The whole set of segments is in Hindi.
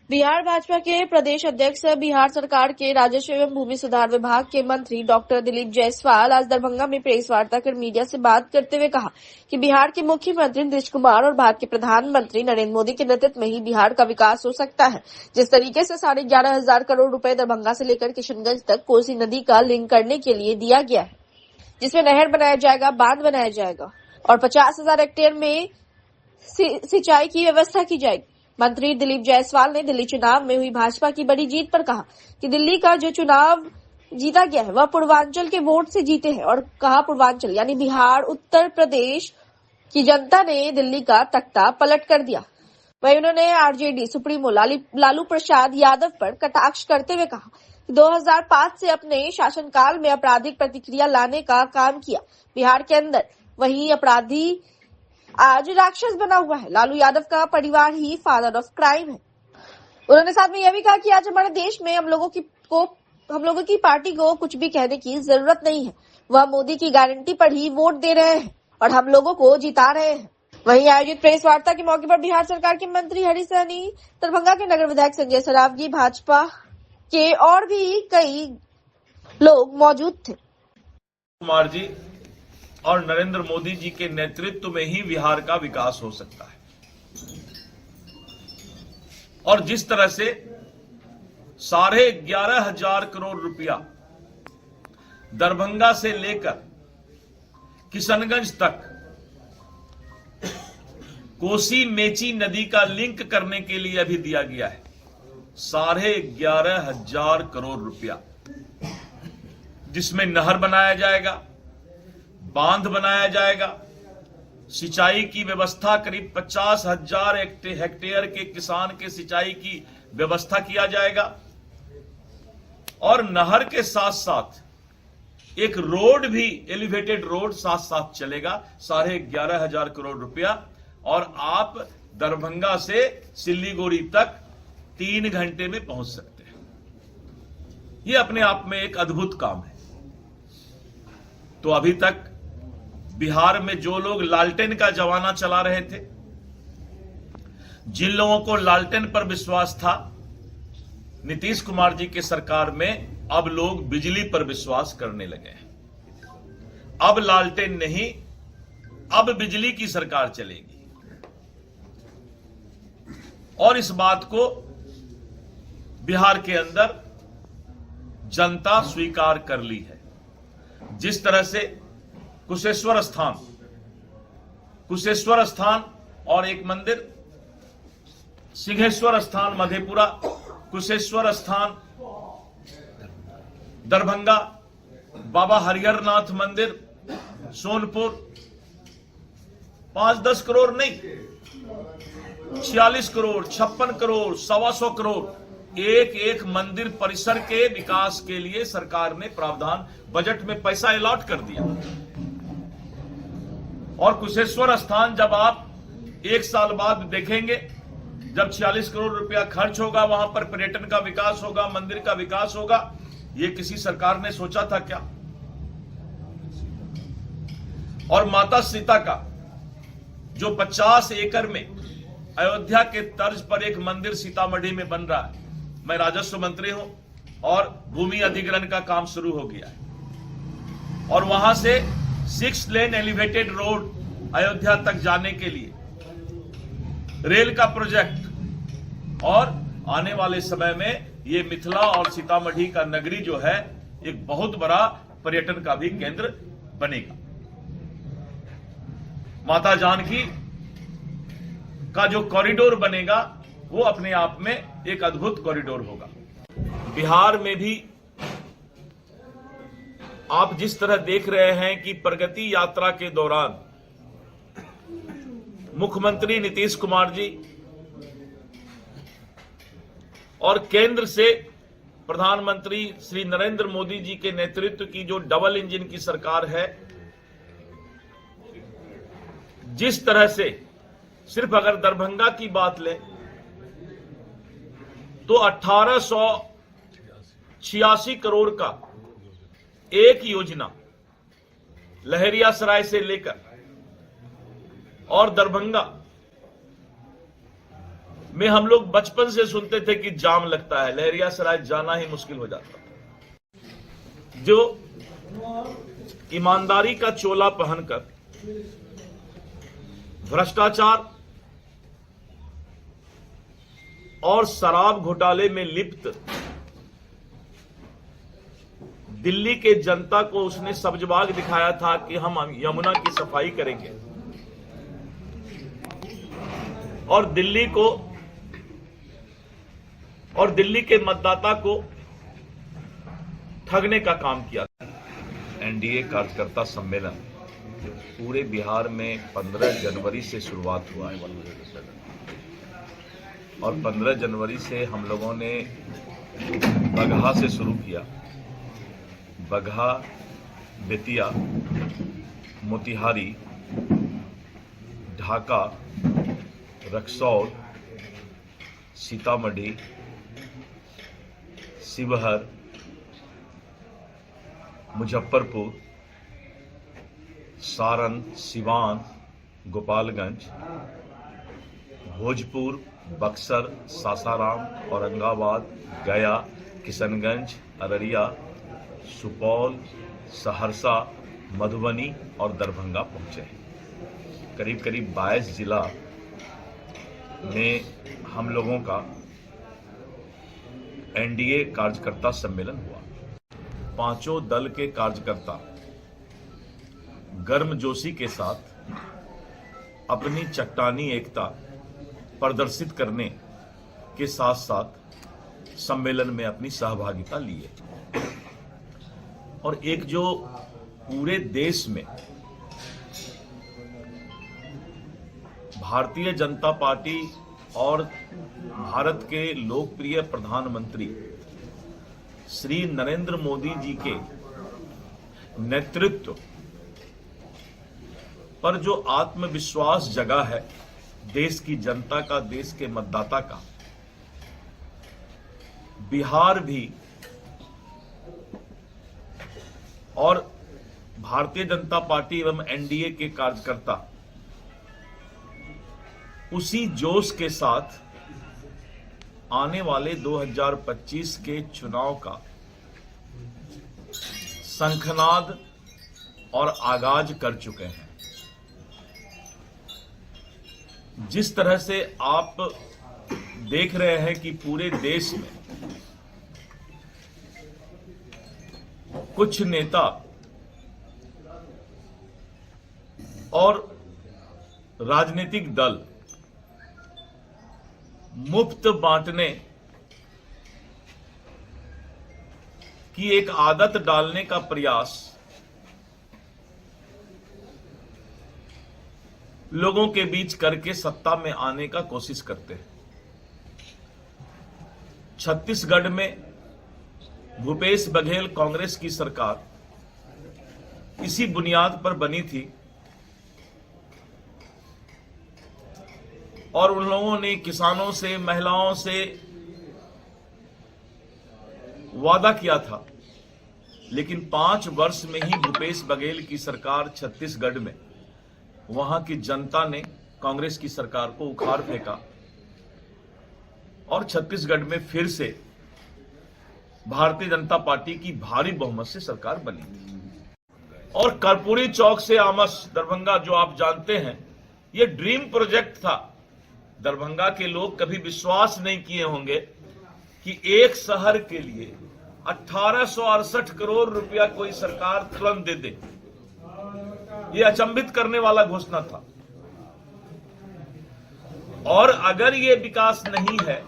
बिहार भाजपा के प्रदेश अध्यक्ष बिहार सरकार के राजस्व एवं भूमि सुधार विभाग के मंत्री डॉक्टर दिलीप जायसवाल आज दरभंगा में प्रेस वार्ता कर मीडिया से बात करते हुए कहा कि बिहार के मुख्यमंत्री नीतीश कुमार और भारत के प्रधानमंत्री नरेंद्र मोदी के नेतृत्व में ही बिहार का विकास हो सकता है। जिस तरीके से 11,500 करोड़ रुपए दरभंगा से लेकर किशनगंज तक कोसी नदी का लिंक करने के लिए दिया गया है, जिसमें नहर बनाया जाएगा, बांध बनाया जाएगा और 50,000 हेक्टेयर में सिंचाई की व्यवस्था की जाएगी। मंत्री दिलीप जायसवाल ने दिल्ली चुनाव में हुई भाजपा की बड़ी जीत पर कहा कि दिल्ली का जो चुनाव जीता गया है वह पूर्वांचल के वोट से जीते हैं और कहा पूर्वांचल यानी बिहार, उत्तर प्रदेश की जनता ने दिल्ली का तख्ता पलट कर दिया। वहीं उन्होंने आरजेडी सुप्रीमो लालू प्रसाद यादव पर कटाक्ष करते हुए कहा कि 2005 से अपने शासनकाल में आपराधिक प्रतिक्रिया लाने का काम किया बिहार के अंदर, वही अपराधी आज राक्षस बना हुआ है। लालू यादव का परिवार ही फादर ऑफ क्राइम है। उन्होंने साथ में यह भी कहा कि आज हमारे देश में हम लोगों की पार्टी को कुछ भी कहने की जरूरत नहीं है। वह मोदी की गारंटी पर ही वोट दे रहे हैं और हम लोगों को जिता रहे हैं। वहीं आयोजित प्रेस वार्ता के मौके पर बिहार सरकार के मंत्री हरीश सहनी, दरभंगा के नगर विधायक संजय सरावगी, भाजपा के और भी कई लोग मौजूद थे। कुमार जी और नरेंद्र मोदी जी के नेतृत्व में ही बिहार का विकास हो सकता है। और जिस तरह से 11,500 करोड़ रुपया दरभंगा से लेकर किशनगंज तक कोसी मेची नदी का लिंक करने के लिए अभी दिया गया है 11,500 करोड़ रुपया, जिसमें नहर बनाया जाएगा, बांध बनाया जाएगा, सिंचाई की व्यवस्था करीब 50,000 हेक्टेयर के किसान के सिंचाई की व्यवस्था किया जाएगा और नहर के साथ साथ एक रोड भी, एलिवेटेड रोड साथ साथ चलेगा। 11,500 करोड़ रुपया और आप दरभंगा से सिल्लीगुड़ी तक 3 घंटे में पहुंच सकते हैं। यह अपने आप में एक अद्भुत काम है। तो अभी तक बिहार में जो लोग लालटेन का जमाना चला रहे थे, जिन लोगों को लालटेन पर विश्वास था, नीतीश कुमार जी के सरकार में अब लोग बिजली पर विश्वास करने लगे हैं। अब लालटेन नहीं, अब बिजली की सरकार चलेगी और इस बात को बिहार के अंदर जनता स्वीकार कर ली है। जिस तरह से कुशेश्वर स्थान और एक मंदिर, सिंहेश्वर स्थान मधेपुरा, कुशेश्वर स्थान दरभंगा, बाबा हरिहरनाथ मंदिर सोनपुर, 5-10 करोड़ नहीं, 46 करोड़, 56 करोड़, 125 करोड़ एक मंदिर परिसर के विकास के लिए सरकार ने प्रावधान बजट में पैसा अलॉट कर दिया। और कुशेश्वर स्थान जब आप 1 साल बाद देखेंगे, जब 46 करोड़ रुपया खर्च होगा, वहां पर पर्यटन का विकास होगा, मंदिर का विकास होगा, ये किसी सरकार ने सोचा था क्या? और माता सीता का जो 50 एकड़ में अयोध्या के तर्ज पर एक मंदिर सीतामढ़ी में बन रहा है, मैं राजस्व मंत्री हूं और भूमि अधिग्रहण का काम शुरू हो गया है और वहां से 6 लेन एलिवेटेड रोड अयोध्या तक जाने के लिए रेल का प्रोजेक्ट और आने वाले समय में ये मिथिला और सीतामढ़ी का नगरी जो है एक बहुत बड़ा पर्यटन का भी केंद्र बनेगा। माता जानकी का जो कॉरिडोर बनेगा वो अपने आप में एक अद्भुत कॉरिडोर होगा। बिहार में भी आप जिस तरह देख रहे हैं कि प्रगति यात्रा के दौरान मुख्यमंत्री नीतीश कुमार जी और केंद्र से प्रधानमंत्री श्री नरेंद्र मोदी जी के नेतृत्व की जो डबल इंजन की सरकार है, जिस तरह से सिर्फ अगर दरभंगा की बात लें तो 1886 करोड़ का एक योजना लहरियासराय से लेकर और दरभंगा में हम लोग बचपन से सुनते थे कि जाम लगता है, लहरियासराय जाना ही मुश्किल हो जाता था। जो ईमानदारी का चोला पहनकर भ्रष्टाचार और शराब घोटाले में लिप्त दिल्ली के जनता को उसने सब्जबाग दिखाया था कि हम यमुना की सफाई करेंगे और दिल्ली के मतदाता को ठगने का काम किया। एनडीए कार्यकर्ता सम्मेलन पूरे बिहार में 15 जनवरी से शुरुआत हुआ है और 15 जनवरी से हम लोगों ने बगहा से शुरू किया। बगहा, बेतिया, मोतिहारी, ढाका, रक्सौल, सीतामढ़ी, शिवहर, मुजफ्फरपुर, सारण, सिवान, गोपालगंज, भोजपुर, बक्सर, सासाराम, औरंगाबाद, गया, किशनगंज, अररिया, सुपौल, सहरसा, मधुबनी और दरभंगा पहुंचे हैं। करीब करीब 22 जिला में हम लोगों का एनडीए कार्यकर्ता सम्मेलन हुआ। पांचों दल के कार्यकर्ता गर्मजोशी के साथ अपनी चट्टानी एकता प्रदर्शित करने के साथ साथ सम्मेलन में अपनी सहभागिता लिए और एक जो पूरे देश में भारतीय जनता पार्टी और भारत के लोकप्रिय प्रधानमंत्री श्री नरेंद्र मोदी जी के नेतृत्व पर जो आत्मविश्वास जगा है देश की जनता का, देश के मतदाता का, बिहार भी और भारतीय जनता पार्टी एवं एनडीए के कार्यकर्ता उसी जोश के साथ आने वाले 2025 के चुनाव का शंखनाद और आगाज कर चुके हैं। जिस तरह से आप देख रहे हैं कि पूरे देश में कुछ नेता और राजनीतिक दल मुफ्त बांटने की एक आदत डालने का प्रयास लोगों के बीच करके सत्ता में आने का कोशिश करते हैं। छत्तीसगढ़ में भूपेश बघेल कांग्रेस की सरकार इसी बुनियाद पर बनी थी और उन लोगों ने किसानों से, महिलाओं से वादा किया था, लेकिन 5 वर्ष में ही भूपेश बघेल की सरकार छत्तीसगढ़ में वहां की जनता ने कांग्रेस की सरकार को उखाड़ फेंका और छत्तीसगढ़ में फिर से भारतीय जनता पार्टी की भारी बहुमत से सरकार बनी थी। और कर्पूरी चौक से आमस दरभंगा, जो आप जानते हैं, ये ड्रीम प्रोजेक्ट था। दरभंगा के लोग कभी विश्वास नहीं किए होंगे कि एक शहर के लिए 1868 करोड़ रुपया कोई सरकार तुरंत दे दे। ये अचंभित करने वाला घोषणा था। और अगर ये विकास नहीं है,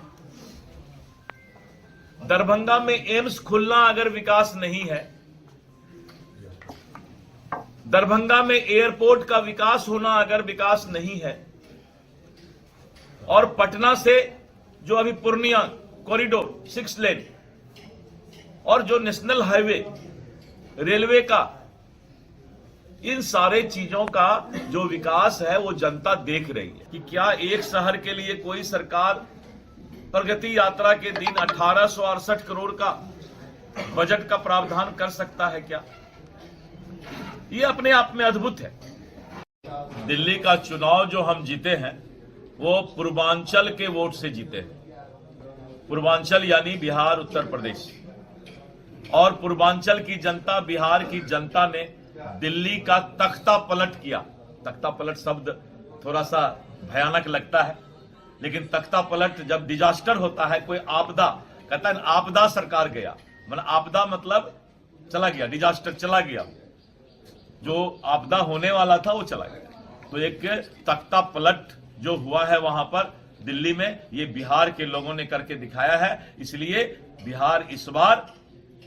दरभंगा में एम्स खुलना अगर विकास नहीं है, दरभंगा में एयरपोर्ट का विकास होना अगर विकास नहीं है, और पटना से जो अभी पूर्णिया कॉरिडोर 6 लेन और जो नेशनल हाईवे, रेलवे का, इन सारे चीजों का जो विकास है वो जनता देख रही है कि क्या एक शहर के लिए कोई सरकार प्रगति यात्रा के दिन 1868 करोड़ का बजट का प्रावधान कर सकता है क्या? ये अपने आप में अद्भुत है। दिल्ली का चुनाव जो हम जीते हैं वो पूर्वांचल के वोट से जीते हैं। पूर्वांचल यानी बिहार, उत्तर प्रदेश। और पूर्वांचल की जनता, बिहार की जनता ने दिल्ली का तख्ता पलट किया। तख्ता पलट शब्द थोड़ा सा भयानक लगता है, लेकिन तख्ता पलट जब डिजास्टर होता है, कोई आपदा, कहता है आपदा सरकार गया, मतलब आपदा मतलब चला गया, डिजास्टर चला गया, जो आपदा होने वाला था वो चला गया। तो एक तख्ता पलट जो हुआ है वहां पर दिल्ली में, ये बिहार के लोगों ने करके दिखाया है। इसलिए बिहार इस बार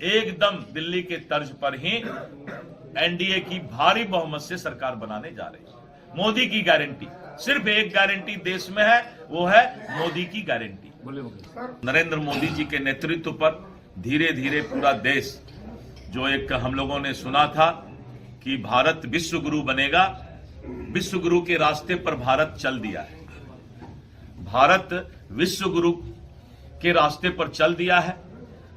एकदम दिल्ली के तर्ज पर ही एनडीए की भारी बहुमत से सरकार बनाने जा रही है। मोदी की गारंटी, सिर्फ एक गारंटी देश में है, वो है मोदी की गारंटी। नरेंद्र मोदी जी के नेतृत्व पर धीरे धीरे पूरा देश, जो एक हम लोगों ने सुना था कि भारत विश्व गुरु बनेगा, विश्व गुरु के रास्ते पर भारत चल दिया है। भारत विश्व गुरु के रास्ते पर चल दिया है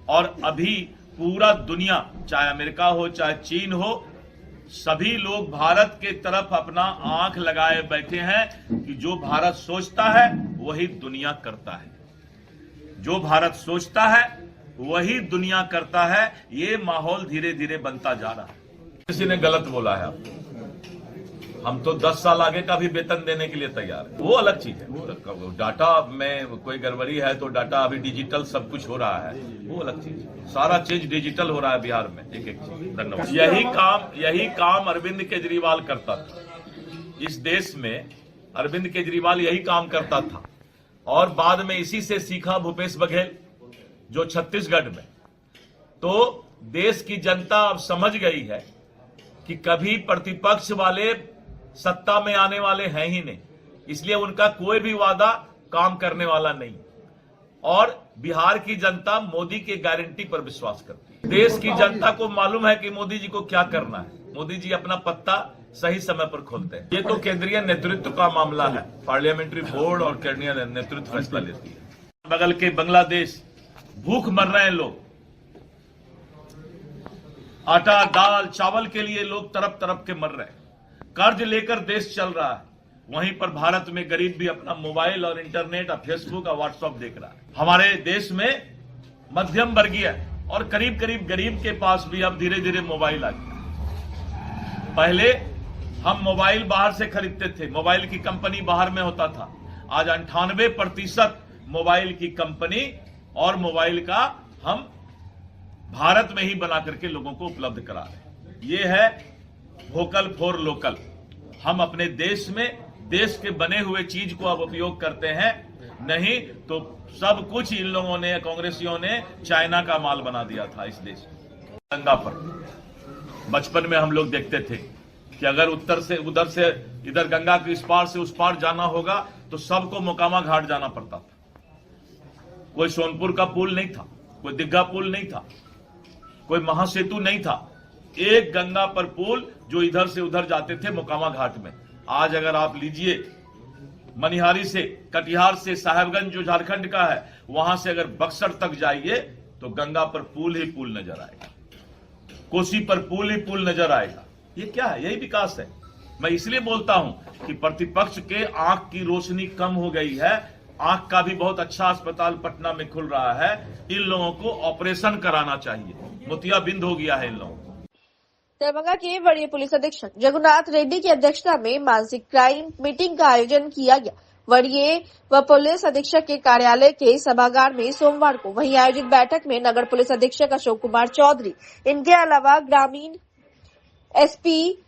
और अभी पूरा दुनिया, चाहे अमेरिका हो चाहे चीन हो, सभी लोग भारत के तरफ अपना आंख लगाए बैठे हैं कि जो भारत सोचता है वही दुनिया करता है, जो भारत सोचता है वही दुनिया करता है। ये माहौल धीरे धीरे बनता जा रहा है। किसी ने गलत बोला है आपको, हम तो 10 साल आगे का भी वेतन देने के लिए तैयार है, वो अलग चीज है। डाटा में कोई गड़बड़ी है तो डाटा अभी डिजिटल सब कुछ हो रहा है, वो अलग चीज है। सारा चीज डिजिटल हो रहा है बिहार में, एक एक चीज। धन्यवाद। यही काम अरविंद केजरीवाल करता था इस देश में। अरविंद केजरीवाल यही काम करता था और बाद में इसी से सीखा भूपेश बघेल, जो छत्तीसगढ़ में। तो देश की जनता अब समझ गई है कि कभी प्रतिपक्ष वाले सत्ता में आने वाले हैं ही नहीं, इसलिए उनका कोई भी वादा काम करने वाला नहीं। और बिहार की जनता मोदी के गारंटी पर विश्वास करती है। देश की जनता को मालूम है कि मोदी जी को क्या करना है। मोदी जी अपना पत्ता सही समय पर खोलते हैं। ये तो केंद्रीय नेतृत्व का मामला है, पार्लियामेंट्री बोर्ड और केंद्रीय नेतृत्व फैसला लेती है। बगल के बांग्लादेश भूख मर रहे हैं लोग, आटा दाल चावल के लिए लोग तरफ तरफ के मर रहे हैं, कर्ज लेकर देश चल रहा है। वहीं पर भारत में गरीब भी अपना मोबाइल और इंटरनेट और फेसबुक और व्हाट्सएप देख रहा है। हमारे देश में मध्यम वर्गीय और करीब करीब गरीब के पास भी अब धीरे धीरे मोबाइल आ गया। पहले हम मोबाइल बाहर से खरीदते थे, मोबाइल की कंपनी बाहर में होता था। आज 98% मोबाइल की कंपनी और मोबाइल का हम भारत में ही बना करके लोगों को उपलब्ध करा रहे हैं। ये है वोकल फॉर लोकल। हम अपने देश में देश के बने हुए चीज को अब उपयोग करते हैं, नहीं तो सब कुछ इन लोगों ने, कांग्रेसियों ने चाइना का माल बना दिया था इस देश में। गंगा पर बचपन में हम लोग देखते थे कि अगर उत्तर से उधर से इधर गंगा के इस पार से उस पार जाना होगा तो सबको मोकामा घाट जाना पड़ता था। कोई सोनपुर का पुल नहीं था, कोई दिग्गा पुल नहीं था, कोई महासेतु नहीं था। एक गंगा पर पुल जो इधर से उधर जाते थे मोकामा घाट में। आज अगर आप लीजिए मनिहारी से, कटिहार से साहेबगंज जो झारखंड का है, वहां से अगर बक्सर तक जाइए तो गंगा पर पुल ही पुल नजर आएगा, कोसी पर पुल ही पुल नजर आएगा। ये क्या है? यही विकास है। मैं इसलिए बोलता हूं कि प्रतिपक्ष के आंख की रोशनी कम हो गई है। आंख का भी बहुत अच्छा अस्पताल पटना में खुल रहा है। इन लोगों को ऑपरेशन कराना चाहिए, मोतियाबिंद हो गया है इन लोगों को। दरभंगा के वरीय पुलिस अधीक्षक जगन्नाथ रेड्डी की अध्यक्षता में मासिक क्राइम मीटिंग का आयोजन किया गया। वरीय व पुलिस अधीक्षक के कार्यालय के सभागार में सोमवार को। वहीं आयोजित बैठक में नगर पुलिस अधीक्षक अशोक कुमार चौधरी, इनके अलावा ग्रामीण एसपी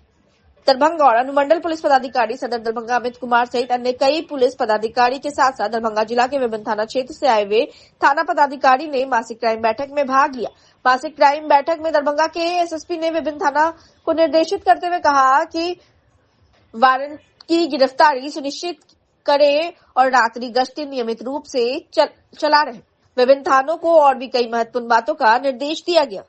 दरभंगा और अनुमंडल पुलिस पदाधिकारी सदर दरभंगा अमित कुमार सहित अन्य कई पुलिस पदाधिकारी के साथ साथ दरभंगा जिला के विभिन्न थाना क्षेत्र से आए हुए थाना पदाधिकारी ने मासिक क्राइम बैठक में भाग लिया। मासिक क्राइम बैठक में दरभंगा के एसएसपी ने विभिन्न थाना को निर्देशित करते हुए कहा कि वारंट की गिरफ्तारी सुनिश्चित करें और रात्रि गश्ती नियमित रूप से चला रहे। विभिन्न थानों को और भी कई महत्वपूर्ण बातों का निर्देश दिया गया।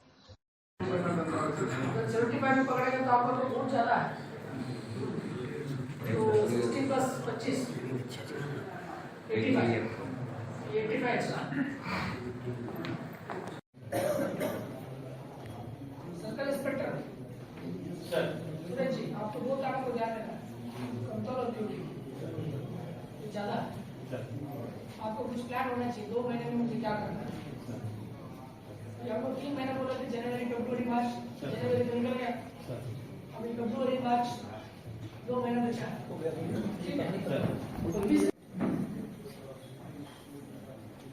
सर्कल इंस्पेक्टर सर, सूरज जी, आपको 2 तारीख को ध्यान रखना, कंट्रोल ऑफ ड्यूटी ज्यादा आपको कुछ प्लान होना चाहिए 2 महीने में मुझे क्या करना है। ये आपको 3 महीना बोला था, जनवरी, फरवरी, मार्च, जनवरी तो निकल गया, अभी फरवरी, मार्च 2 महीना बचा है। ठीक है, तो 20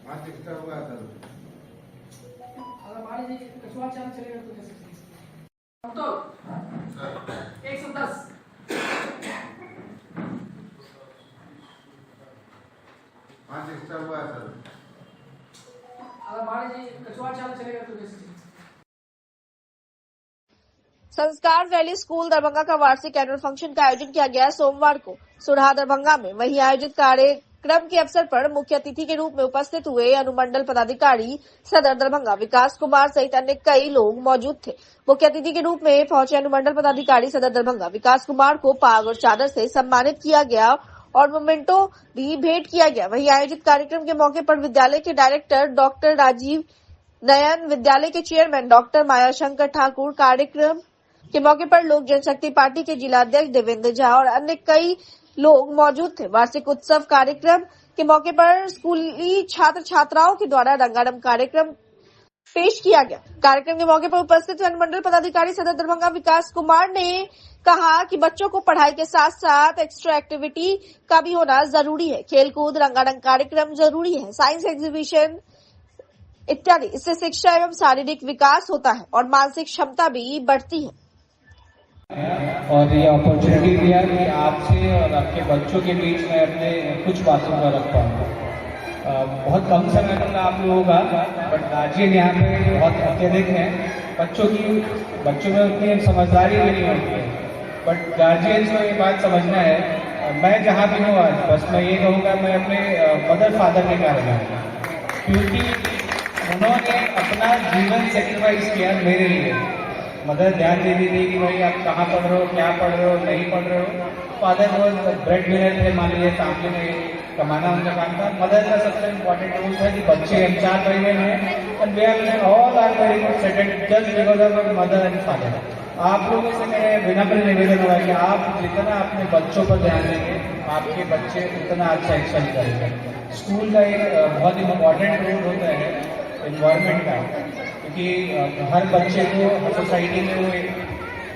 आज एक्स्ट्रा हुआ सर। अगर मान लीजिए कछुआ चाल चलेगा तो कैसे तो 110 आज एक्स्ट्रा हुआ सर। अगर मान लीजिए कछुआ चाल चलेगा तो कैसे संस्कार वैली स्कूल दरभंगा का वार्षिक एनुअल फंक्शन का आयोजन किया गया सोमवार को सुरहा दरभंगा में। वहीं आयोजित कार्यक्रम के अवसर पर मुख्य अतिथि के रूप में उपस्थित हुए अनुमंडल पदाधिकारी सदर दरभंगा विकास कुमार सहित अन्य कई लोग मौजूद थे। मुख्य अतिथि के रूप में पहुंचे अनुमंडल पदाधिकारी सदर दरभंगा विकास कुमार को पाग और चादर से सम्मानित किया गया और मोमेंटो भी भेंट किया गया। वहीं आयोजित कार्यक्रम के मौके पर विद्यालय के डायरेक्टर डॉक्टर राजीव नयन, विद्यालय के चेयरमैन डॉक्टर माया शंकर ठाकुर, कार्यक्रम के मौके पर लोक जनशक्ति पार्टी के जिला अध्यक्ष देवेंद्र झा और अन्य कई लोग मौजूद थे। वार्षिक उत्सव कार्यक्रम के मौके पर स्कूली छात्र छात्राओं के द्वारा रंगारंग कार्यक्रम पेश किया गया। कार्यक्रम के मौके पर उपस्थित अनुमंडल पदाधिकारी सदर दरभंगा विकास कुमार ने कहा कि बच्चों को पढ़ाई के साथ साथ एक्स्ट्रा एक्टिविटी का भी होना जरूरी है। खेलकूद, रंगारंग कार्यक्रम जरूरी है, साइंस एग्जीबिशन इत्यादि। इससे शिक्षा एवं शारीरिक विकास होता है और मानसिक क्षमता भी बढ़ती है। और ये अपॉर्चुनिटी दिया कि आपसे और आपके बच्चों के बीच में अपने कुछ बातों का रख पाऊँ। बहुत कम समय तक आप लोगों का, बट गार्जियन यहाँ पे बहुत अत्यधिक हैं। बच्चों में उतनी समझदारी भी नहीं होती है, बट गार्जियंस को ये बात समझना है। मैं जहाँ भी हूँ आज, बस मैं ये कहूँगा, मैं अपने मदर फादर के कारण हूँ, क्योंकि उन्होंने अपना जीवन सेक्रीफाइस किया मेरे लिए। मदर ध्यान दे दी थी कि भाई आप कहाँ पढ़ रहे हो, क्या पढ़ रहे हो, नहीं पढ़ रहे हो। फादर वो ब्रेड विनर थे, मान लीजिए फैमिली में कमाना उनका काम था। मदर का सबसे इम्पोर्टेंट रोल था कि बच्चे हम 4 भाई बहन हैं and we are all are very good settled just because of mother and father. आप लोगों से मेरे विनम्र निवेदन होगा कि आप जितना अपने बच्चों पर ध्यान देंगे, आपके बच्चे उतना अच्छा एक्सेल करेंगे। स्कूल का एक बहुत इम्पोर्टेंट रोल होता है एनवायरमेंट का, क्योंकि हर बच्चे को सोसाइटी में वो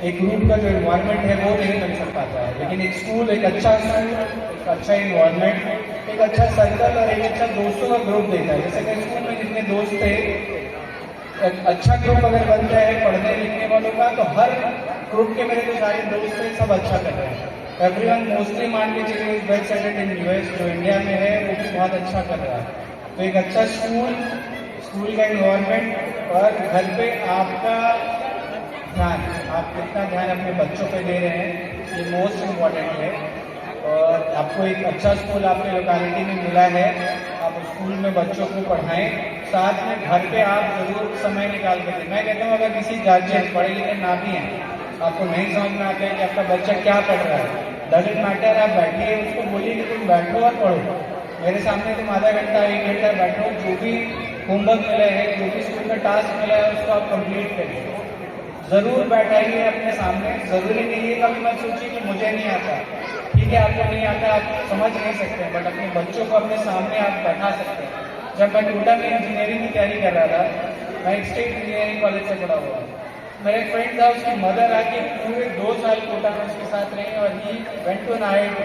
एक ग्रुप का जो एनवायरमेंट है वो नहीं मिल सकता है, लेकिन एक स्कूल, एक अच्छा स्कूल, एक अच्छा एनवायरमेंट, एक अच्छा सर्कल और एक अच्छा दोस्तों का ग्रुप देता है। जैसे कि स्कूल में जितने दोस्त थे, एक अच्छा ग्रुप अगर बन जाए पढ़ने लिखने वालों का, तो हर ग्रुप के मेरे जो सारे दोस्त हैं सब अच्छा कर रहे हैं। एवरीवन मोस्टली मान के चलिए वेल सेटल्ड इन यूएस, जो इंडिया में है वो भी बहुत अच्छा कर रहा है। तो एक अच्छा स्कूल का एनवायरमेंट और घर पे आपका ध्यान, आप कितना ध्यान अपने बच्चों पे दे रहे हैं, ये मोस्ट इम्पॉर्टेंट है। और आपको एक अच्छा स्कूल आपके लोकेलिटी में मिला है, आप स्कूल में बच्चों को पढ़ाएं, साथ में घर पे आप जरूर समय निकाल कर दें। मैं कहता हूँ अगर किसी गार्जियन पढ़े लिखे ना भी हैं, आपको नहीं समझ में आता है कि आपका बच्चा क्या पढ़ रहा है, डजंट मैटर, आप बैठिए, उसको बोलिए कि तुम बैठो और पढ़ो। मेरे सामने तुम आधा घंटा 1 घंटा बैठो, जो भी होमवर्क मिला है, जो भी स्कूल का टास्क मिला है उसको आप कंप्लीट करिए। जरूर बैठाइए अपने सामने। जरूरी नहीं है कभी मत सोचिए कि मुझे नहीं आता, ठीक है आपको नहीं आता, आप समझ नहीं सकते, बट अपने बच्चों को अपने सामने आप बैठा सकते हैं। जब मैं नोएडा में इंजीनियरिंग की तैयारी कर रहा था, मैं एक स्टेट इंजीनियरिंग कॉलेज से पढ़ा हुआ, मेरे फ्रेंड था, उसकी मदर आके पूरे 2 साल कोटा में उसके साथ रही और he went to an IIT।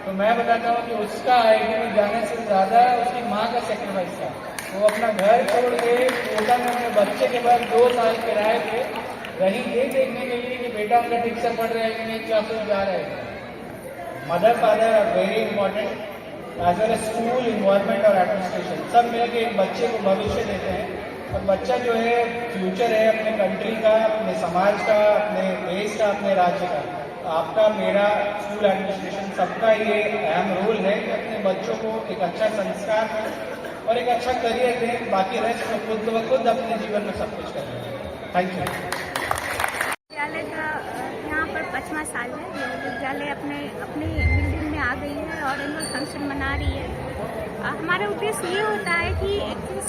तो मैं बताता हूँ कि उसका IIT में जाने से ज़्यादा उसकी माँ का सेक्रीफाइस था। वो अपना घर छोड़ के कोटा में अपने बच्चे के बाद 2 साल किराए पे रही, ये देखने के लिए कि बेटा उनका ठीक से पढ़ रहा है कि नहीं, क्या कुछ जा रहा है। Mother father are very important as well as school, environment और एडमिनिस्ट्रेशन, सब मिलकर एक बच्चे को भविष्य देते हैं। और बच्चा जो है फ्यूचर है अपने कंट्री का, अपने समाज का, अपने देश का, अपने राज्य का। आपका, मेरा, स्कूल एडमिनिस्ट्रेशन, सबका ये अहम रोल है कि अपने बच्चों को एक अच्छा संस्कार और एक अच्छा करियर दें। बाकी रेस्ट में खुद ब खुद अपने जीवन में सब कुछ करें। Thank you. विद्यालय का यहाँ पर 5वां साल है। विद्यालय अपनी बिल्डिंग में आ गई है और एनुअल फंक्शन मना रही है। हमारा उद्देश्य ये होता है कि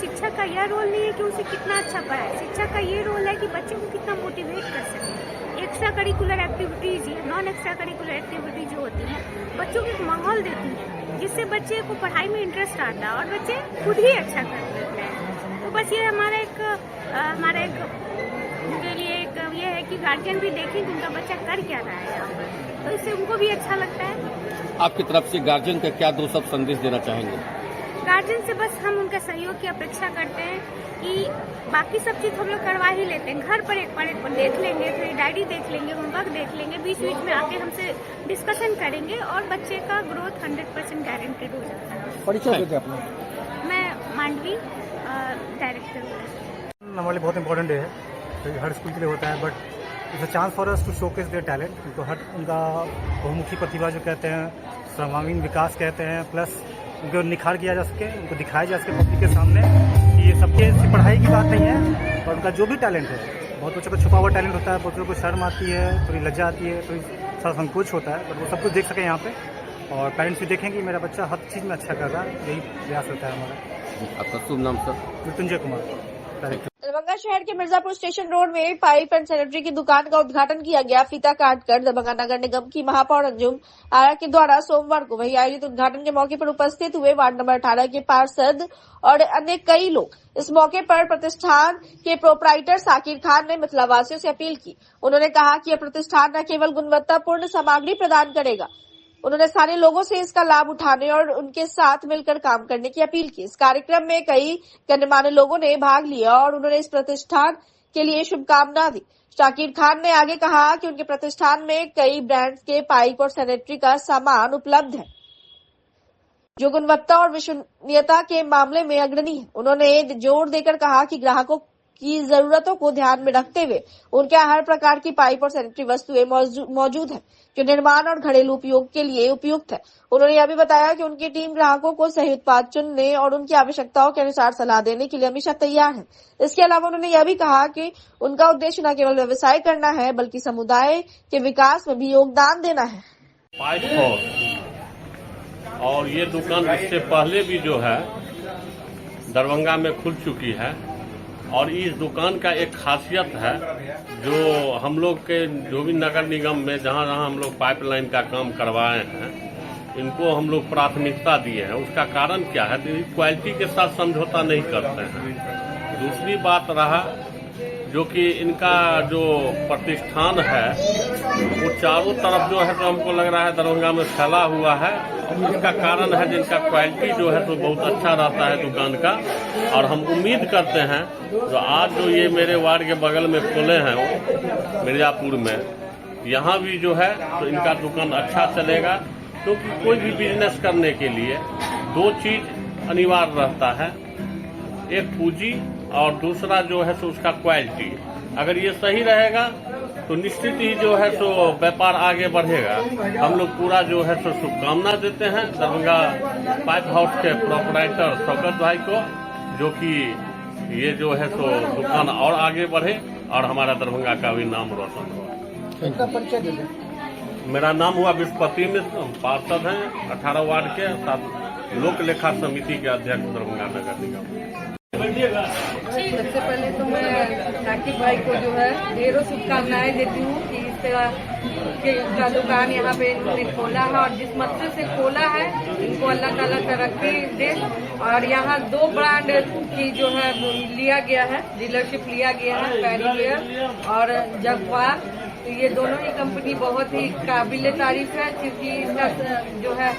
शिक्षक का यह रोल नहीं है कि उसे कितना अच्छा पढ़ाए, शिक्षक का ये रोल है कि बच्चे को कितना मोटिवेट कर सके। एक्स्ट्रा करिकुलर एक्टिविटीज़ या नॉन एक्स्ट्रा करिकुलर एक्टिविटीज जो होती हैं, बच्चों को एक माहौल देती हैं जिससे बच्चे को पढ़ाई में इंटरेस्ट आता है और बच्चे खुद ही अच्छा कर लेते हैं। तो बस ये हमारा एक उनके लिए एक ये है कि गार्जियन भी देखें कि उनका बच्चा कर क्या रहा है यहाँ पर, तो इससे उनको भी अच्छा लगता है। आपकी तरफ से गार्जियन का क्या 2 शब्द संदेश देना चाहेंगे? गार्जियन से बस हम उनका सहयोग की अपेक्षा करते हैं कि बाकी सब चीज हम लोग करवा ही लेते हैं, घर पर एक पर देख लेंगे, फिर डायरी देख लेंगे, होमवर्क देख लेंगे, बीच बीच में आके हमसे डिस्कशन करेंगे और बच्चे का ग्रोथ 100% गारंटेड हो जाता है। परिचय दीजिए अपना। मैं मांडवी डायरेक्टर हूँ। हमारे लिए बहुत इंपॉर्टेंट डे है, तो हर स्कूल के लिए होता है, but it's a chance for us to showcase their talent. तो हर उनका बहुमुखी प्रतिभा जो कहते हैं, सर्वांगीण विकास कहते हैं, प्लस उनको निखार किया जा सके, उनको दिखाया जा सके पब्लिक के सामने कि ये सबके पढ़ाई की बात नहीं है, और उनका जो भी टैलेंट है, बहुत बच्चों को छुपा हुआ टैलेंट होता है, बहुत बच्चों को शर्म आती है, थोड़ी लज्जा आती है, थोड़ी सा संकोच होता है, बट वो सब कुछ देख सके यहाँ पे, और पेरेंट्स भी देखें कि मेरा बच्चा हर चीज़ में अच्छा कर रहा है, यही प्रयास होता है हमारा। आपका शुभ नाम सर? मृत्युंजय कुमार, डायरेक्टर। दरभंगा शहर के मिर्जापुर स्टेशन रोड में पाइप एंड सैनिटरी की दुकान का उद्घाटन किया गया। फीता काटकर दरभंगा नगर निगम की महापौर अंजुम आरा के द्वारा सोमवार को वही आयोजित उद्घाटन के मौके पर उपस्थित हुए वार्ड नंबर 18 के पार्षद और अन्य कई लोग। इस मौके पर प्रतिष्ठान के प्रोपराइटर साकिर खान ने मिथिलावासियों से अपील की। उन्होंने कहा कि यह प्रतिष्ठान न केवल गुणवत्तापूर्ण सामग्री प्रदान करेगा, उन्होंने स्थानीय लोगों से इसका लाभ उठाने और उनके साथ मिलकर काम करने की अपील की। इस कार्यक्रम में कई गणमान्य लोगों ने भाग लिया और उन्होंने इस प्रतिष्ठान के लिए शुभकामना दी। शाकिर खान ने आगे कहा कि उनके प्रतिष्ठान में कई ब्रांड्स के पाइप और सैनिटरी का सामान उपलब्ध है जो गुणवत्ता और विश्वसनीयता के मामले में अग्रणी है। उन्होंने जोर देकर कहा कि ग्राहकों की जरूरतों को ध्यान में रखते हुए उनके हर प्रकार की पाइप और सैनिटरी वस्तुएं मौजूद है जो निर्माण और घरेलू उपयोग के लिए उपयुक्त है। उन्होंने यह भी बताया कि उनकी टीम ग्राहकों को सही उत्पाद चुनने और उनकी आवश्यकताओं के अनुसार सलाह देने के लिए हमेशा तैयार है। इसके अलावा उन्होंने यह भी कहा कि उनका उद्देश्य न केवल व्यवसाय करना है बल्कि समुदाय के विकास में भी योगदान देना है। पाइप हाउस और ये दुकान इससे पहले भी जो है दरभंगा में खुल चुकी है, और इस दुकान का एक खासियत है जो हम लोग के जो भी नगर निगम में जहाँ हम लोग पाइपलाइन का काम करवाए हैं, इनको हम लोग प्राथमिकता दिए हैं। उसका कारण क्या है? तो क्वालिटी के साथ समझौता नहीं करते हैं। दूसरी बात रहा जो कि इनका जो प्रतिष्ठान है वो चारों तरफ जो है तो हमको लग रहा है दरभंगा में फैला हुआ है। इसका कारण है जिनका क्वालिटी जो है तो बहुत अच्छा रहता है दुकान का, और हम उम्मीद करते हैं जो आज जो ये मेरे वार्ड के बगल में खोले हैं मिर्जापुर में, यहाँ भी जो है तो इनका दुकान अच्छा चलेगा, क्योंकि कोई भी बिजनेस करने के लिए 2 चीज अनिवार्य रहता है, एक पूंजी और दूसरा जो है सो उसका क्वालिटी। अगर ये सही रहेगा तो निश्चित ही जो है सो व्यापार आगे बढ़ेगा। हम लोग पूरा जो है सो शुभकामना देते हैं दरभंगा पाइप हाउस के प्रोपराइटर शौकत भाई को, जो कि ये जो है सो दुकान और आगे बढ़े और हमारा दरभंगा का भी नाम रोशन हो। परिचय दीजिए। मेरा नाम हुआ विस्पति मिश्र, पार्षद हैं 18 वार्ड के, साथ लोक लेखा समिति के अध्यक्ष दरभंगा नगर निगम। सबसे पहले तो मैं साकिब भाई को जो है ढेरों शुभकामनाएं देती हूँ कि इस तरह का दुकान यहाँ पे इन्होंने खोला है, और जिस मकसद से खोला है इनको अल्लाह ताला तरक्की दे। और यहाँ 2 ब्रांड की जो है लिया गया है, डीलरशिप लिया गया है, पैरीवेयर और जगवार। तो ये दोनों ही कंपनी बहुत ही काबिल तारीफ है, क्योंकि इसका जो है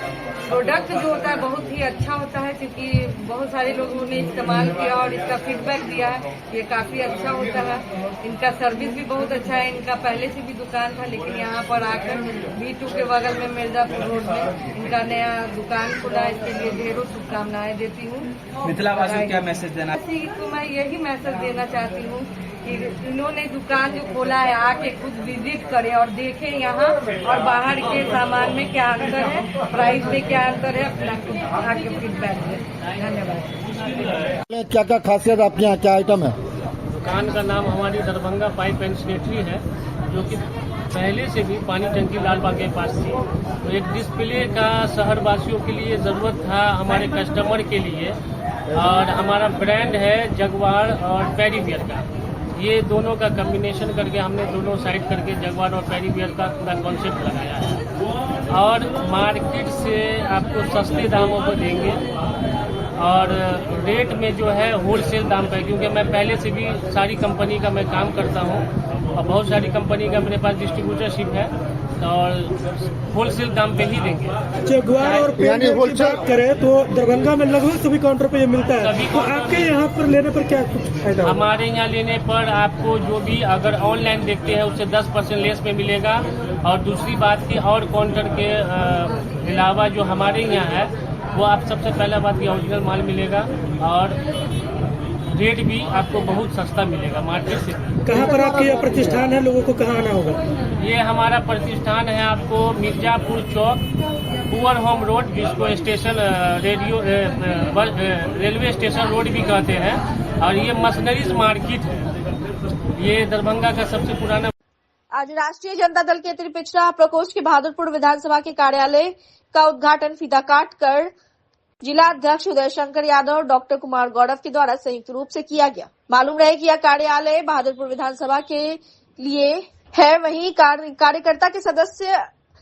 प्रोडक्ट जो होता है बहुत ही अच्छा होता है, क्योंकि बहुत सारे लोगों ने इस्तेमाल किया और इसका फीडबैक दिया है, ये काफी अच्छा होता है। इनका सर्विस भी बहुत अच्छा है। इनका पहले से भी दुकान था, लेकिन यहाँ पर आकर B2 के बगल में मिर्जापुर रोड में इनका नया दुकान खुला, इसके लिए ढेरों शुभकामनाएं देती हूँ। मिथिलावासियों को क्या मैसेज देना? तो मैं यही मैसेज देना चाहती हूँ कि इन्होंने दुकान जो खोला है आके खुद विजिट करें और देखें यहाँ और बाहर के सामान में क्या अंतर है, प्राइस में क्या अंतर है, अपना आके फीडबैक दें। धन्यवाद। क्या क्या खासियत आपके यहाँ, क्या आइटम है? दुकान का नाम हमारी दरभंगा पाइप एंड सैनिटरी है, जो कि पहले से भी पानी टंकी लालबाग के पास थी। तो एक डिस्प्ले का शहरवासियों के लिए ज़रूरत था, हमारे कस्टमर के लिए, और हमारा ब्रांड है जगवार और पैरीवेयर का। ये दोनों का कॉम्बिनेशन करके हमने दोनों साइड करके जगवार और पैरीवेयर का पूरा कॉन्सेप्ट लगाया है। और मार्केट से आपको सस्ते दामों पर देंगे और रेट में जो है होलसेल दाम पे, क्योंकि मैं पहले से भी सारी कंपनी का मैं काम करता हूँ और बहुत सारी कंपनी का मेरे पास डिस्ट्रीब्यूटरशिप है और होलसेल दाम पे ही देंगे। जगुआर और पेन की बात करें तो दरभंगा में लगभग सभी काउंटर पे ये मिलता है, तो आपके यहाँ पर लेने पर क्या कुछ फायदा? हमारे यहाँ लेने पर आपको जो भी अगर ऑनलाइन देखते हैं उससे 10% लेस में मिलेगा और दूसरी बात की और काउंटर के अलावा जो हमारे यहाँ है वो आप सबसे पहला बात की ओरिजिनल माल मिलेगा और रेट भी आपको बहुत सस्ता मिलेगा मार्केट से। कहाँ पर आपके यह प्रतिष्ठान है, लोगों को कहाँ आना होगा? ये हमारा प्रतिष्ठान है आपको मिर्जापुर चौक पुअर होम रोड, जिसको स्टेशन रेलवे स्टेशन रोड भी कहते हैं, और ये मशीनरीज मार्केट है, ये दरभंगा का सबसे पुराना। आज राष्ट्रीय जनता दल के त्रिपिछड़ा प्रकोष्ठ के बहादुरपुर विधानसभा के कार्यालय का उद्घाटन फीता काटकर जिला अध्यक्ष उदय शंकर यादव और डॉक्टर कुमार गौरव के द्वारा संयुक्त रूप से किया गया। मालूम रहे कि यह कार्यालय बहादुरपुर विधानसभा के लिए है, वहीं कार्यकर्ता के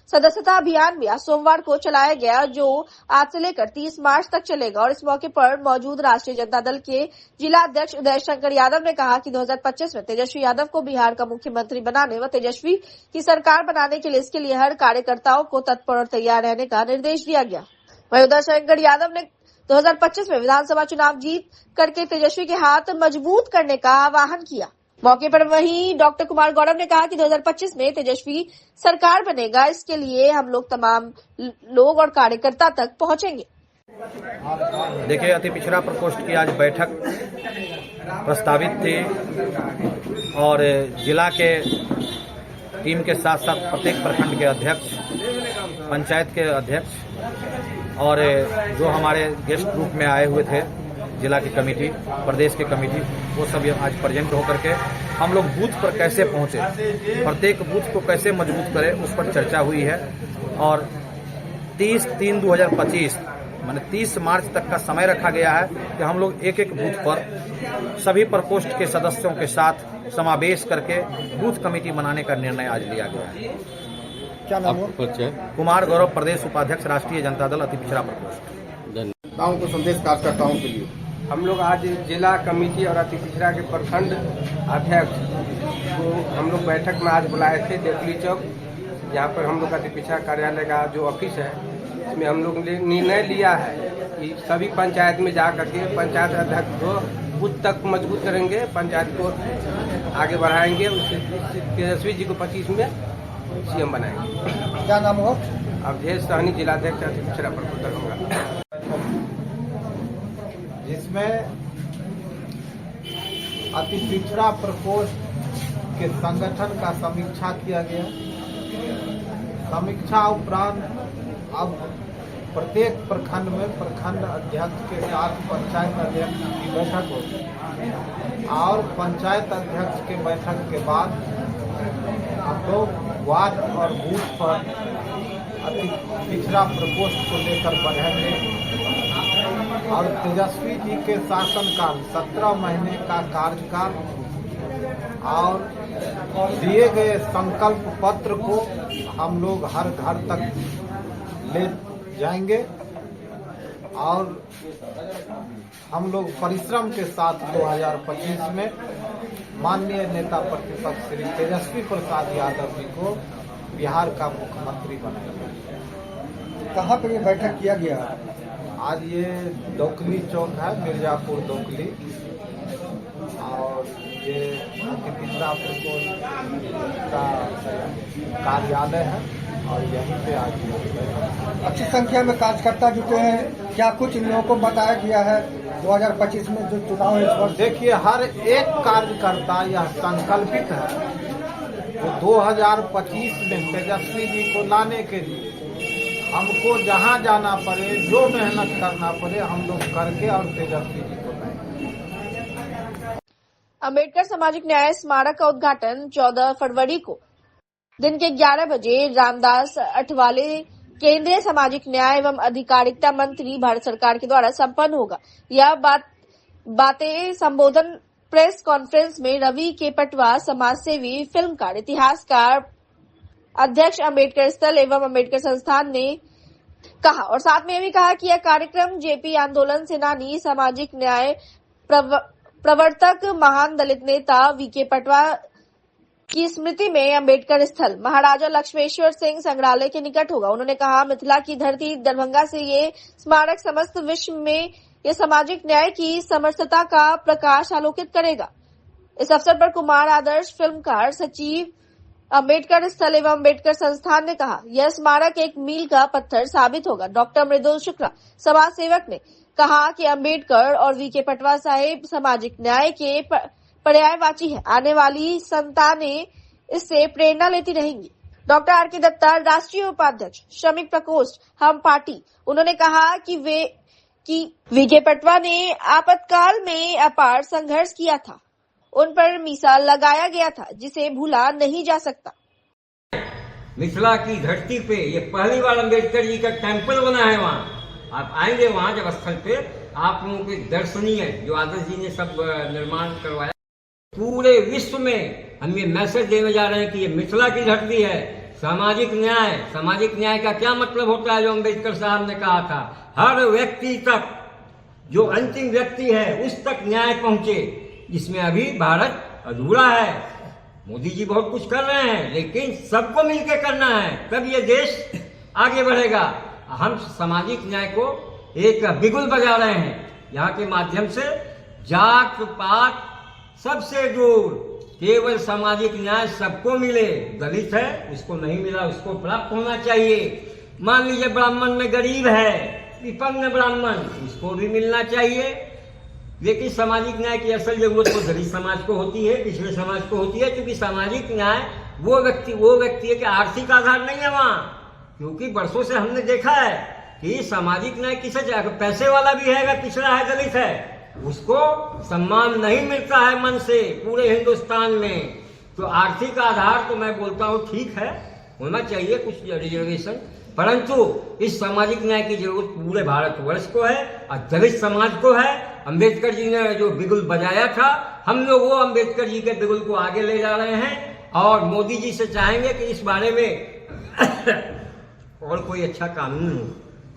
सदस्यता अभियान भी आज सोमवार को चलाया गया, जो आज से लेकर 30 मार्च तक चलेगा। और इस मौके पर मौजूद राष्ट्रीय जनता दल के जिला अध्यक्ष उदय शंकर यादव ने कहा कि 2025 में तेजस्वी यादव को बिहार का मुख्यमंत्री बनाने व तेजस्वी की सरकार बनाने के लिए इसके लिए हर कार्यकर्ताओं को तत्पर और तैयार रहने का निर्देश दिया गया। वहीं उदय शंकर यादव ने 2025 में विधानसभा चुनाव जीत करके तेजस्वी के हाथ मजबूत करने का आह्वान किया। मौके पर वहीं डॉक्टर कुमार गौरव ने कहा कि 2025 में तेजस्वी सरकार बनेगा, इसके लिए हम लोग तमाम लोग और कार्यकर्ता तक पहुंचेंगे। देखिए, अति पिछड़ा प्रकोष्ठ की आज बैठक प्रस्तावित थी और जिला के टीम के साथ साथ प्रत्येक प्रखंड के अध्यक्ष, पंचायत के अध्यक्ष और जो हमारे गेस्ट ग्रुप में आए हुए थे जिला की कमेटी, प्रदेश की कमेटी, वो सब आज प्रेजेंट होकर के हम लोग बूथ पर कैसे पहुंचे, प्रत्येक बूथ को कैसे मजबूत करें, उस पर चर्चा हुई है। और 30/3/2025 माने 30 मार्च तक का समय रखा गया है कि हम लोग एक एक बूथ पर सभी प्रकोष्ठ के सदस्यों के साथ समावेश करके बूथ कमेटी बनाने का निर्णय आज लिया गया है। क्या नाम है? कुमार गौरव, प्रदेश उपाध्यक्ष, राष्ट्रीय जनता दल, अति पिछड़ा प्रकोष्ठ। को संदेश कार्यकर्ताओं के लिए हम लोग आज जिला कमेटी और अति पिछड़ा के प्रखंड अध्यक्ष को हम लोग बैठक में आज बुलाए थे देवली चौक, जहाँ पर हम लोग अति पिछड़ा कार्यालय का जो ऑफिस है, इसमें हम लोग ने निर्णय लिया है कि सभी पंचायत में जा करके पंचायत अध्यक्ष को बूथ तक मजबूत करेंगे, पंचायत को आगे बढ़ाएंगे, उससे तेजस्वी जी को 25 में सीएम बनाएंगे। क्या नाम हो? अवधेश सहनी, जिलाध्यक्ष अति पिछड़ा प्रकोष्ठ दरभंगा। जिसमें अति पिछड़ा प्रकोष्ठ के संगठन का समीक्षा किया गया। समीक्षा उपरांत अब प्रत्येक प्रखंड में प्रखंड अध्यक्ष के साथ पंचायत अध्यक्ष की बैठक होगी और पंचायत अध्यक्ष के बैठक के बाद हम लोग वार्ड और बूथ पर अति पिछड़ा प्रकोष्ठ को लेकर बढ़ेंगे और तेजस्वी जी के शासनकाल 17 महीने का कार्यकाल और दिए गए संकल्प पत्र को हम लोग हर घर तक ले जाएंगे और हम लोग परिश्रम के साथ 2025 में माननीय नेता प्रतिपक्ष श्री तेजस्वी प्रसाद यादव जी को बिहार का मुख्यमंत्री बनाएंगे। कहाँ पर ये बैठक किया गया? आज ये दोकली चौक है, मिर्जापुर दोकली, और ये अति पिछड़ा प्रकोष्ठ का कार्यालय है और यहीं पे आज अच्छी संख्या में कार्यकर्ता जुटे हैं। क्या कुछ इन लोगों को बताया गया है 2025 में जो चुनाव है इस वर्ष? देखिए, हर एक कार्यकर्ता यह संकल्पित है कि 2025 में तेजस्वी जी को लाने के लिए हमको जहां जाना पड़े, जो मेहनत करना पड़े, हम लोग करके और तेजस्वी जी को लाएंगे। अम्बेडकर सामाजिक न्याय स्मारक का उद्घाटन 14 फरवरी को दिन के 11 बजे रामदास अठवाले, केंद्रीय सामाजिक न्याय एवं अधिकारिता मंत्री, भारत सरकार के द्वारा संपन्न होगा। यह बातें संबोधन प्रेस कॉन्फ्रेंस में रवि के पटवा, समाजसेवी, फिल्मकार, इतिहासकार अध्यक्ष अम्बेडकर स्थल एवं अम्बेडकर संस्थान ने कहा और साथ में यह भी कहा कि यह कार्यक्रम जेपी आंदोलन सेनानी, सामाजिक न्याय प्रवर्तक, महान दलित नेता वीके पटवा की स्मृति में अम्बेडकर स्थल महाराजा लक्ष्मेश्वर सिंह संग्रहालय के निकट होगा। उन्होंने कहा, मिथिला की धरती दरभंगा से ये स्मारक समस्त विश्व में ये सामाजिक न्याय की समरसता का प्रकाश आलोकित करेगा। इस अवसर पर कुमार आदर्श फिल्मकार, सचिव अम्बेडकर स्थल एवं अम्बेडकर संस्थान ने कहा, यह स्मारक एक मील का पत्थर साबित होगा। डॉक्टर मृदुल शुक्ला समाज सेवक ने कहा कि अम्बेडकर और वीके पटवा साहेब सामाजिक न्याय के पर्यायवाची है। आने वाली संतानें इससे प्रेरणा लेती रहेंगी। डॉक्टर आर के दत्ता, राष्ट्रीय उपाध्यक्ष, श्रमिक प्रकोष्ठ हम पार्टी, उन्होंने कहा कि वीके पटवा ने आपातकाल में अपार संघर्ष किया था। उन पर मीसा लगाया गया था जिसे भूला नहीं जा सकता। मिथिला की धरती पे ये पहली बार अम्बेडकर जी का टेम्पल बना है। वहाँ आप आएंगे, वहाँ जब स्थल पे आप लोगों के दर्शनीय जो आदर्श जी ने सब निर्माण करवाया। पूरे विश्व में हम ये मैसेज देने जा रहे हैं कि ये मिथिला की धरती है। सामाजिक न्याय का क्या मतलब होता है, जो अम्बेडकर साहब ने कहा था, हर व्यक्ति तक, जो अंतिम व्यक्ति है उस तक न्याय पहुंचे, जिसमें अभी भारत अधूरा है। मोदी जी बहुत कुछ कर रहे हैं, लेकिन सबको मिलकर करना है, तब ये देश आगे बढ़ेगा। हम सामाजिक न्याय को एक बिगुल बजा रहे हैं, यहाँ के माध्यम से जात पात सबसे दूर, केवल सामाजिक न्याय सबको मिले। दलित है उसको नहीं मिला, उसको प्राप्त होना चाहिए। मान लीजिए ब्राह्मण में गरीब है, विपन्न ब्राह्मण, उसको भी मिलना चाहिए। लेकिन सामाजिक न्याय की असल जरूरत तो दलित समाज को होती है, पिछड़े समाज को होती है, क्योंकि सामाजिक न्याय वो व्यक्ति है कि आर्थिक आधार नहीं है वहाँ। क्योंकि बरसों से हमने देखा है कि सामाजिक न्याय किसे जाएगा, पैसे वाला भी है, अगर पिछड़ा है, दलित है, उसको सम्मान नहीं मिलता है मन से पूरे हिंदुस्तान में। तो आर्थिक आधार तो मैं बोलता हूँ ठीक है, होना चाहिए कुछ रिजर्वेशन, परंतु इस सामाजिक न्याय की जरूरत पूरे भारतवर्ष को है और दलित समाज को है। अम्बेडकर जी ने जो बिगुल बजाया था, हम लोग वो अम्बेडकर जी के बिगुल को आगे ले जा रहे हैं और मोदी जी से चाहेंगे कि इस बारे में और कोई अच्छा कानून हो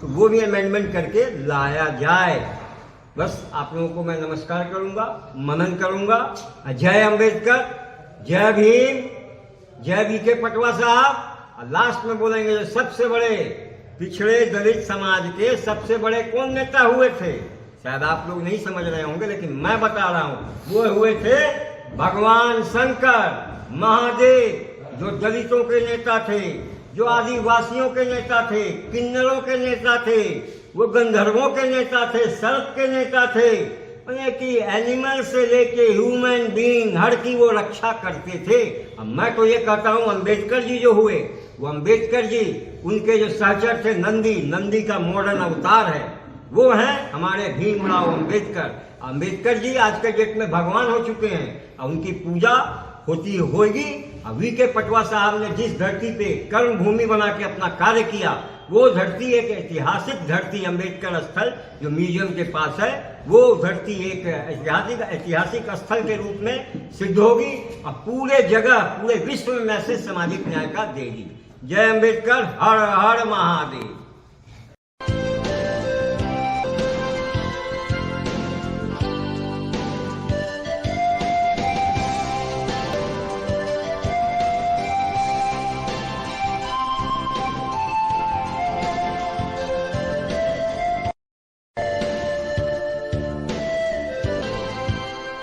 तो वो भी अमेंडमेंट करके लाया जाए। बस आप लोगों को मैं नमस्कार करूंगा, मनन करूंगा। जय अम्बेडकर, जय भीम, जय वीके पटवा साहब। और लास्ट में बोलेंगे जो सबसे बड़े पिछड़े दलित समाज के सबसे बड़े कौन नेता हुए थे, शायद आप लोग नहीं समझ रहे होंगे, लेकिन मैं बता रहा हूं, वो हुए थे भगवान शंकर महादेव, जो दलितों के नेता थे, जो आदिवासियों के नेता थे, किन्नरों के नेता थे, वो गंधर्वों के नेता थे, सर्प के नेता थे, कि एनिमल से लेके ह्यूमन बीइंग हर की वो रक्षा करते थे। अब मैं तो ये कहता हूँ अम्बेडकर जी जो हुए, वो अम्बेडकर जी, उनके जो सहचर थे नंदी का मॉडर्न अवतार है, वो हैं हमारे भीमराव अम्बेडकर। अम्बेडकर जी आज के डेट में भगवान हो चुके हैं और उनकी पूजा होगी। अभी के पटवा साहब ने जिस धरती पे कर्म भूमि बना के अपना कार्य किया, वो धरती एक ऐतिहासिक धरती, अम्बेडकर स्थल जो म्यूजियम के पास है, वो धरती एक ऐतिहासिक स्थल के रूप में सिद्ध होगी और पूरे जगह, पूरे विश्व में मैसेज सामाजिक न्याय का देगी। जय अम्बेडकर, हर हर महादेव।